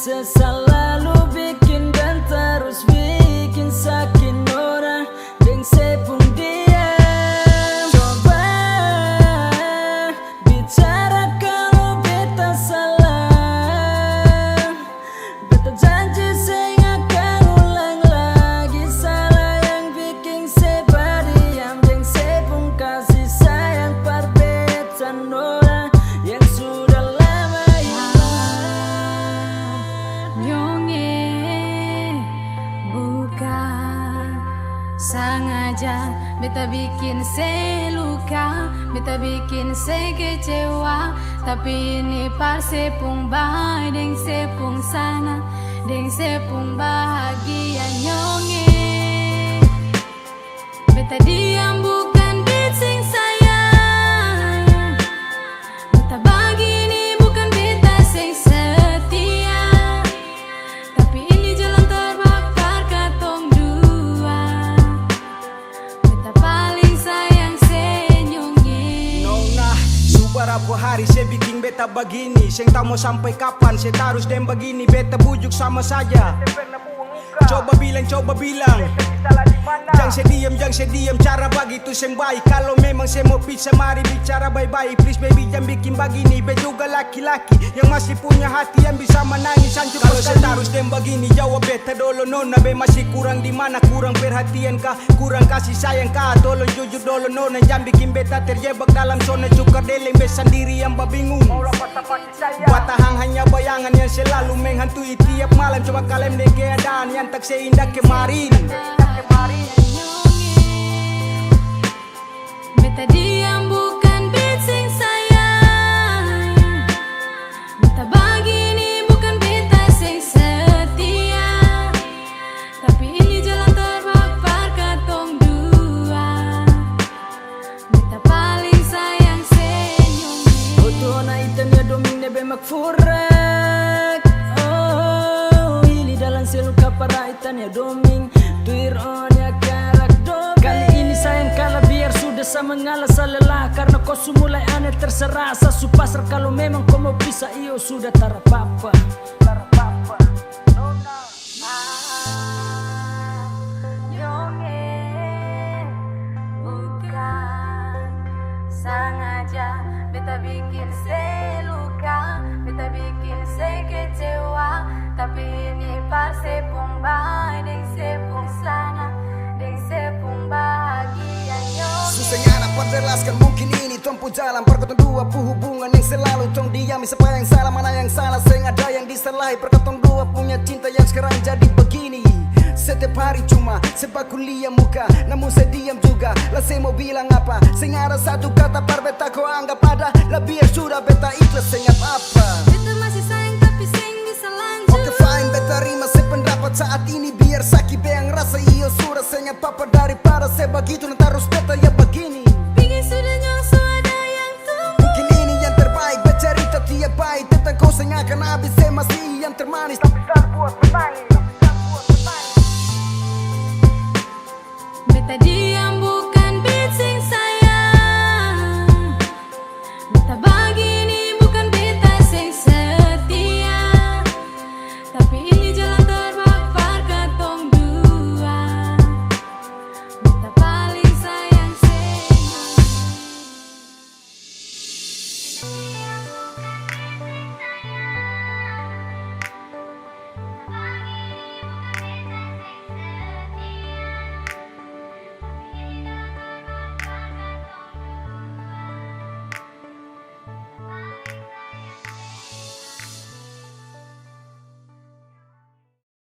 selalu bikin dan terus bikin sakit orang deng sepung diam. Coba bicara kalau beta salah, beta janji saya akan ulang lagi salah yang bikin seba diam deng sepung kasih sayang perbetan orang yang sudah lama hilang. Nyonge bukan sengaja, beta bikin se luka, beta bikin se kecewa, tapi ini par sepung bahagia deng sepung sana, deng sepung bahagia. Nyonge beta diam bukan bitsing sayang, beta begini bukan beta sing setia, tapi ini jalan terbakar katong dua, beta paling sayang senyumnya. Nona, subarapa hari saya bikin beta begini. Saya tak mau sampai kapan saya terus dem begini. Beta bujuk sama saja. Coba bilang Jangan saya diam, cara begitu yang baik. Kalau memang saya mau pisah mari bicara baik-baik. Please baby jangan bikin begini. Be juga laki-laki yang masih punya hati yang bisa menangis hancur. Kalau saya terus dem begini jawab beta dolo nona. Be masih kurang di mana? Kurang perhatian kah? Kurang kasih sayang kah? Tolong jujur dolo nona. Jangan bikin beta terjebak dalam zona cukar deleng. Be sendiri yang babingung. Buat tahan hanya bayangan yang selalu menghantui tiap malam. Coba kalian deh keadaan yang tak seindah kemarin. Beta diam bukan bitsing sayang, beta begini bukan beta sing setia, tapi ini jalan terbakar katong dua, beta paling sayang senyumnya. Otona itemnya doming nebe makfurak. Oh, ini dalam seluka para itannya doming tuir onnya karak doming. Kali ini sayang kalah biar sudah sama ngalah salelah, karena kau mulai aneh terserah. Sasu pasar kalau memang kau mau pisah iyo sudah tarapapa. Sengaja beta bikin se luka, beta bikin se kecewa, tapi ini par sepung bahagia deng sepung sana, deng sepung bahagia. Susahnya nak perjelaskan mungkin ini tempuh jalan perkotong dua hubungan yang selalu tong diami. Siapa yang salah mana yang salah, seng ada yang disalahi. Perkotong dua punya cinta yang sekarang jadi begini. Setiap hari cuma sebab kuliah muka, namun saya diam juga. Lah saya mau bilang apa? Seng ada satu kata par beta kau anggap ada. Lah biar sudah beta ikhlas sengap apa. Beta masih sayang tapi seng bisa lanjut. Oke fine beta terima sependapat saat ini. Biar sakit beang rasa iyo sudah sengap apa. Daripada saya begitu nanti harus beta ya begini. Bikin sudah nyongso ada yang tunggu. Mungkin ini yang terbaik bercerita tiap baik tentang kau seng akan habis. Saya masih yang termanis tapi tak buat menangis. Beta dia